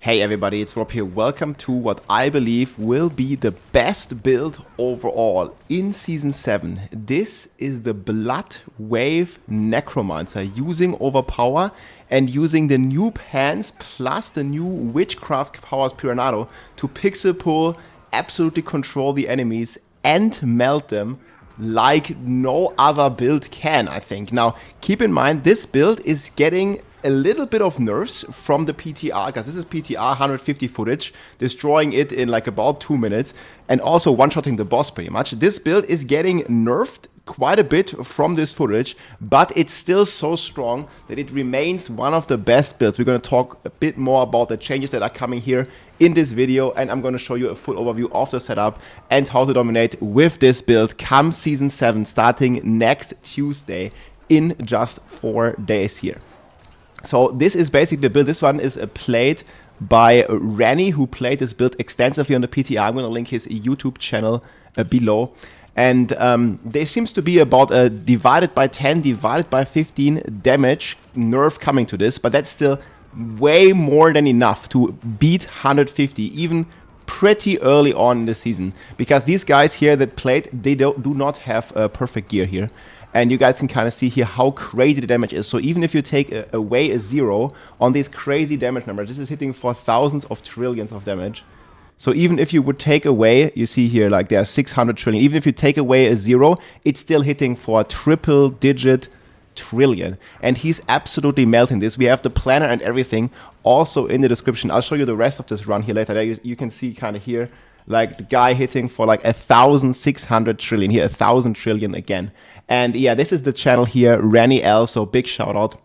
Hey everybody, it's Rob here. Welcome to what I believe will be the best build overall in Season 7. This is the Blood Wave Necromancer using Overpower and using the new pants plus the new Witchcraft Powers Piranado to pixel pull, absolutely control the enemies and melt them like no other build can, I think. Now, keep in mind, this build is getting a little bit of nerfs from the PTR, because this is PTR 150 footage, destroying it in like about 2 minutes, and also one-shotting the boss pretty much. This build is getting nerfed quite a bit from this footage, but it's still so strong that it remains one of the best builds. We're going to talk a bit more about the changes that are coming here in this video, and I'm going to show you a full overview of the setup and how to dominate with this build come Season 7, starting next Tuesday in just 4 days here. So this is basically the build. This one is played by Ranny, who played this build extensively on the PTR. I'm going to link his YouTube channel below. And there seems to be about a divided by 10, divided by 15 damage nerf coming to this. But that's still way more than enough to beat 150, even pretty early on in the season. Because these guys here that played, they do not have perfect gear here. And you guys can kind of see here how crazy the damage is. So even if you take away a 0 on these crazy damage numbers, this is hitting for thousands of trillions of damage. So even if you would take away, you see here like there are 600 trillion. Even if you take away a 0, it's still hitting for a triple-digit trillion. And he's absolutely melting this. We have the planner and everything also in the description. I'll show you the rest of this run here later. There you can see kind of here like the guy hitting for like 1,600 trillion. Here 1,000 trillion again. And yeah, this is the channel here, Ranny L, so big shout out.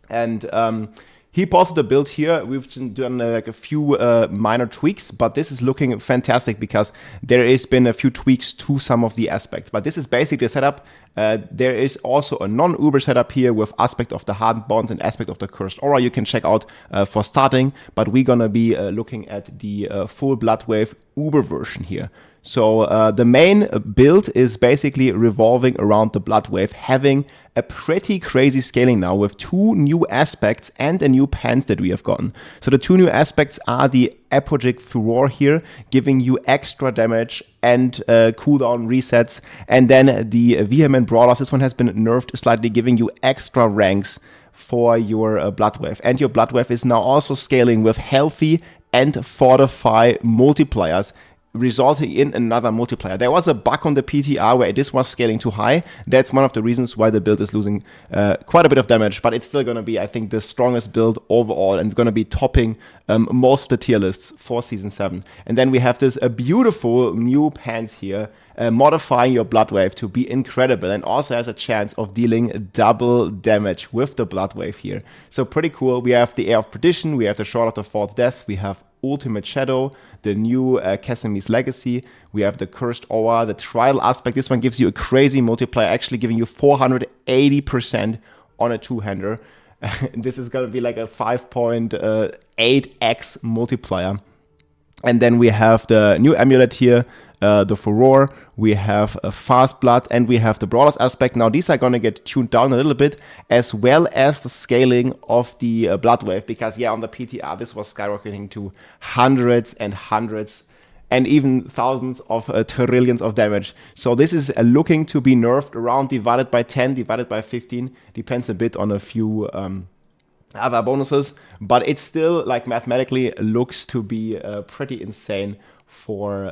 And he posted a build here. We've done like a few minor tweaks, but this is looking fantastic because there has been a few tweaks to some of the aspects. But this is basically the setup. There is also a non-Uber setup here with aspect of the hardened bonds and aspect of the cursed aura you can check out for starting. But we're gonna be looking at the full Bloodwave Uber version here. So the main build is basically revolving around the Bloodwave, having a pretty crazy scaling now with 2 new aspects and a new pants that we have gotten. So the 2 new aspects are the Apogeic Furor here, giving you extra damage and cooldown resets. And then the Vehement Brawlers, this one has been nerfed slightly, giving you extra ranks for your Bloodwave. And your Bloodwave is now also scaling with Healthy and Fortify multipliers, resulting in another multiplier. There was a bug on the PTR where this was scaling too high. That's one of the reasons why the build is losing quite a bit of damage, but it's still going to be, I think, the strongest build overall, and it's going to be topping most of the tier lists for Season 7. And then we have this beautiful new pants here, modifying your Bloodwave to be incredible, and also has a chance of dealing double damage with the Bloodwave here. So pretty cool. We have the Air of Perdition, we have the Shroud of the False Death, we have Ultimate Shadow, the new Casimi's Legacy, we have the Cursed Aura, the Trial aspect. This one gives you a crazy multiplier, actually giving you 480% on a two-hander. This is going to be like a 5.8x multiplier. And then we have the new amulet here, the Furor, we have a Fast Blood, and we have the Brawlers aspect. Now these are going to get tuned down a little bit, as well as the scaling of the Bloodwave, because yeah, on the PTR this was skyrocketing to hundreds and hundreds and even thousands of trillions of damage. So this is looking to be nerfed around divided by 10, divided by 15, depends a bit on a few other bonuses, but it still, like, mathematically looks to be pretty insane for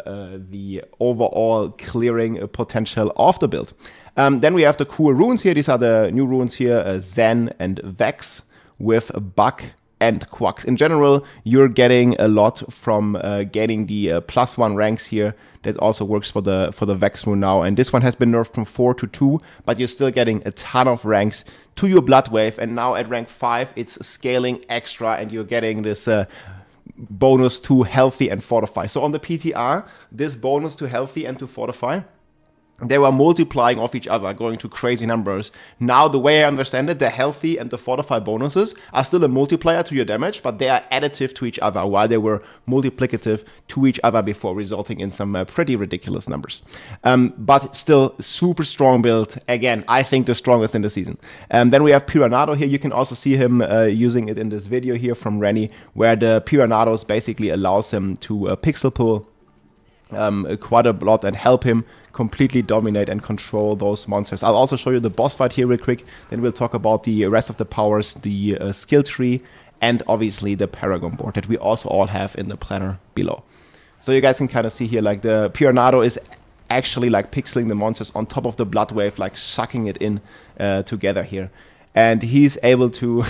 the overall clearing potential of the build. Then we have the cool runes here. These are the new runes here, Zen and Vex, with Buck and Quacks. In general, you're getting a lot from gaining the +1 ranks here. That also works for the Vex rune now. And this one has been nerfed from 4 to 2, but you're still getting a ton of ranks to your Bloodwave. And now at rank 5, it's scaling extra, and you're getting this bonus to Healthy and Fortify. So on the PTR, this bonus to Healthy and to Fortify they were multiplying off each other, going to crazy numbers. Now, the way I understand it, the healthy and the fortify bonuses are still a multiplier to your damage, but they are additive to each other, while they were multiplicative to each other before, resulting in some pretty ridiculous numbers. But still, super strong build. Again, I think the strongest in the season. Then we have Piranado here. You can also see him using it in this video here from Rennie, where the Piranados basically allows him to pixel pull quite a lot and help him completely dominate and control those monsters. I'll also show you the boss fight here real quick. Then we'll talk about the rest of the powers, the skill tree, and obviously the Paragon board that we also all have in the planner below. So you guys can kind of see here, like the Piranado is actually like pixeling the monsters on top of the blood wave, like sucking it in together here. And he's able to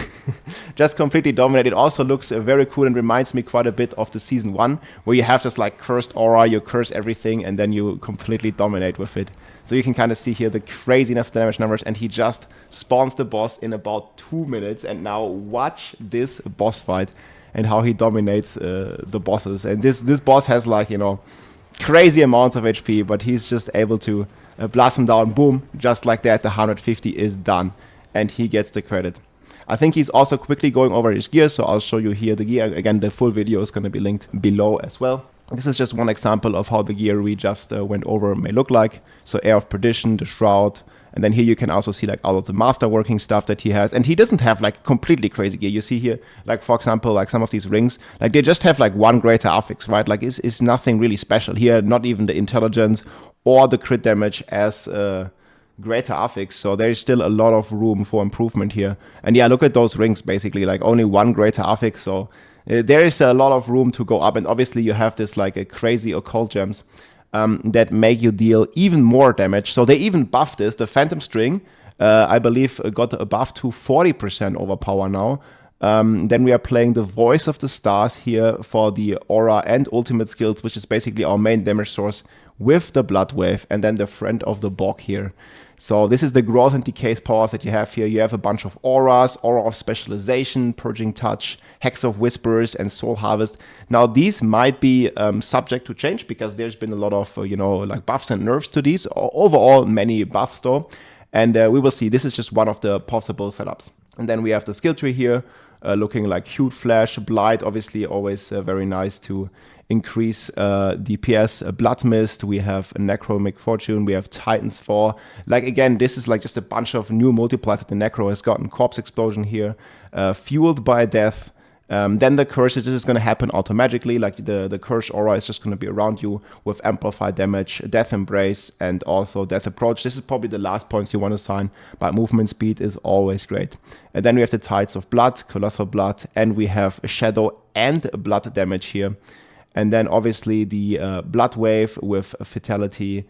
just completely dominate. It also looks very cool and reminds me quite a bit of the season 1, where you have this like cursed aura, you curse everything, and then you completely dominate with it. So you can kind of see here the craziness of the damage numbers, and he just spawns the boss in about 2 minutes. And now watch this boss fight and how he dominates the bosses. And this boss has like, you know, crazy amounts of HP, but he's just able to blast him down, boom, just like that. The 150 is done. And he gets the credit. I think he's also quickly going over his gear, so I'll show you here the gear. Again, the full video is going to be linked below as well. This is just one example of how the gear we just went over may look like. So Air of Perdition, the Shroud, and then here you can also see like all of the masterworking stuff that he has. And he doesn't have like completely crazy gear. You see here, like for example, like some of these rings, like they just have like one greater affix, right? Like it's nothing really special here, not even the intelligence or the crit damage as greater affix, so there is still a lot of room for improvement here. And yeah, look at those rings, basically like only one greater affix, so there is a lot of room to go up. And obviously you have this like a crazy occult gems that make you deal even more damage. So they even buffed this. The Phantom String I believe got a buff to 40% overpower now. Then we are playing the Voice of the Stars here for the aura and ultimate skills, which is basically our main damage source with the Blood Wave, and then the Friend of the Bog here. So this is the growth and decay powers that you have here. You have a bunch of auras, Aura of Specialization, Purging Touch, Hex of Whispers, and Soul Harvest. Now these might be subject to change, because there's been a lot of, you know, like buffs and nerfs to these. Overall, many buffs though. And we will see, this is just one of the possible setups. And then we have the skill tree here, looking like Hued Flash, Blight, obviously always very nice to increase DPS, Blood Mist, we have Necromic Fortune, we have Titan's Fall. Like again, this is like just a bunch of new multipliers that the Necro has gotten. Corpse Explosion here, Fueled by Death. Then the curses, this is going to happen automatically, like the curse aura is just going to be around you with amplified damage, Death Embrace, and also Death Approach. This is probably the last points you want to sign, but movement speed is always great. And then we have the Tides of Blood, Colossal Blood, and we have Shadow and Blood damage here. And then obviously the Blood Wave with Fatality,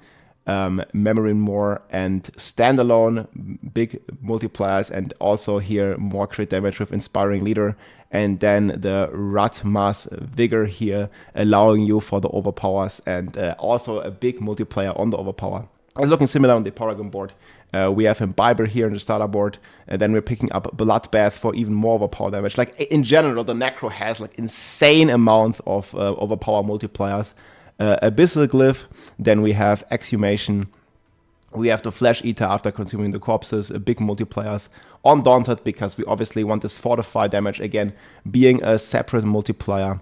Memory More, and Standalone, big multipliers, and also here more crit damage with Inspiring Leader. And then the Ratmas Vigor here, allowing you for the overpowers, and also a big multiplier on the overpower. It's looking similar on the Paragon board. We have Imbiber here on the starter board, and then we're picking up Bloodbath for even more overpower damage. Like in general, the Necro has like insane amounts of overpower multipliers. Abyssal Glyph, then we have Exhumation, we have the Flesh Eater after consuming the corpses, big multipliers. Undaunted, because we obviously want this fortify damage again being a separate multiplier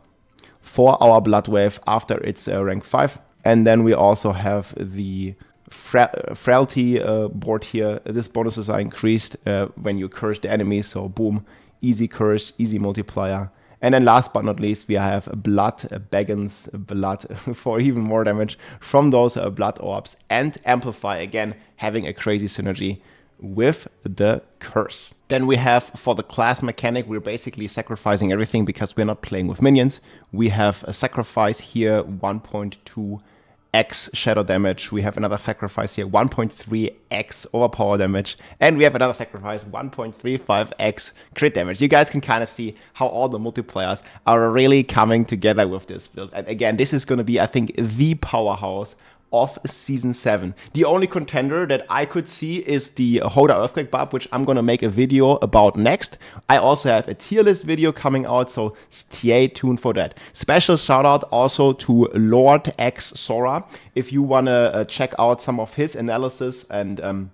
for our Blood Wave after it's rank 5. And then we also have the Frailty board here. These bonuses are increased when you curse the enemy, so boom, easy curse, easy multiplier. And then last but not least, we have Blood, Baggins Blood for even more damage from those Blood Orbs, and Amplify, again, having a crazy synergy with the curse. Then we have, for the class mechanic, we're basically sacrificing everything because we're not playing with minions. We have a sacrifice here, 1.2x shadow damage. We have another sacrifice here, 1.3x overpower damage. And we have another sacrifice, 1.35x crit damage. You guys can kind of see how all the multipliers are really coming together with this build. And again, this is going to be, I think, the powerhouse of Season 7. The only contender that I could see is the Hoda Earthquake buff, which I'm gonna make a video about next. I also have a tier list video coming out, so stay tuned for that. Special shout out also to Lord X Sora. If you wanna check out some of his analysis and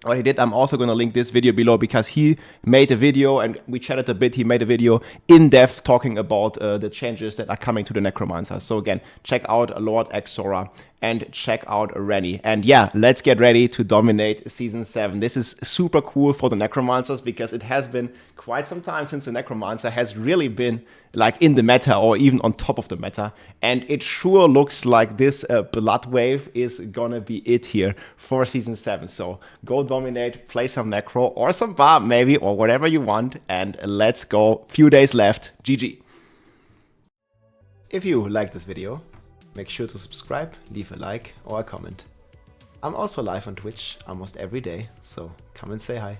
what he did, I'm also going to link this video below because he made a video and we chatted a bit. He made a video in depth talking about the changes that are coming to the Necromancer. So again, check out Lord X Sora and check out Rennie. And yeah, let's get ready to dominate Season 7. This is super cool for the Necromancers because it has been quite some time since the Necromancer has really been like in the meta or even on top of the meta. And it sure looks like this Blood Wave is gonna be it here for Season 7. So go dominate, play some Necro or some Barb maybe or whatever you want. And let's go. Few days left. GG. If you like this video, make sure to subscribe, leave a like or a comment. I'm also live on Twitch almost every day, so come and say hi.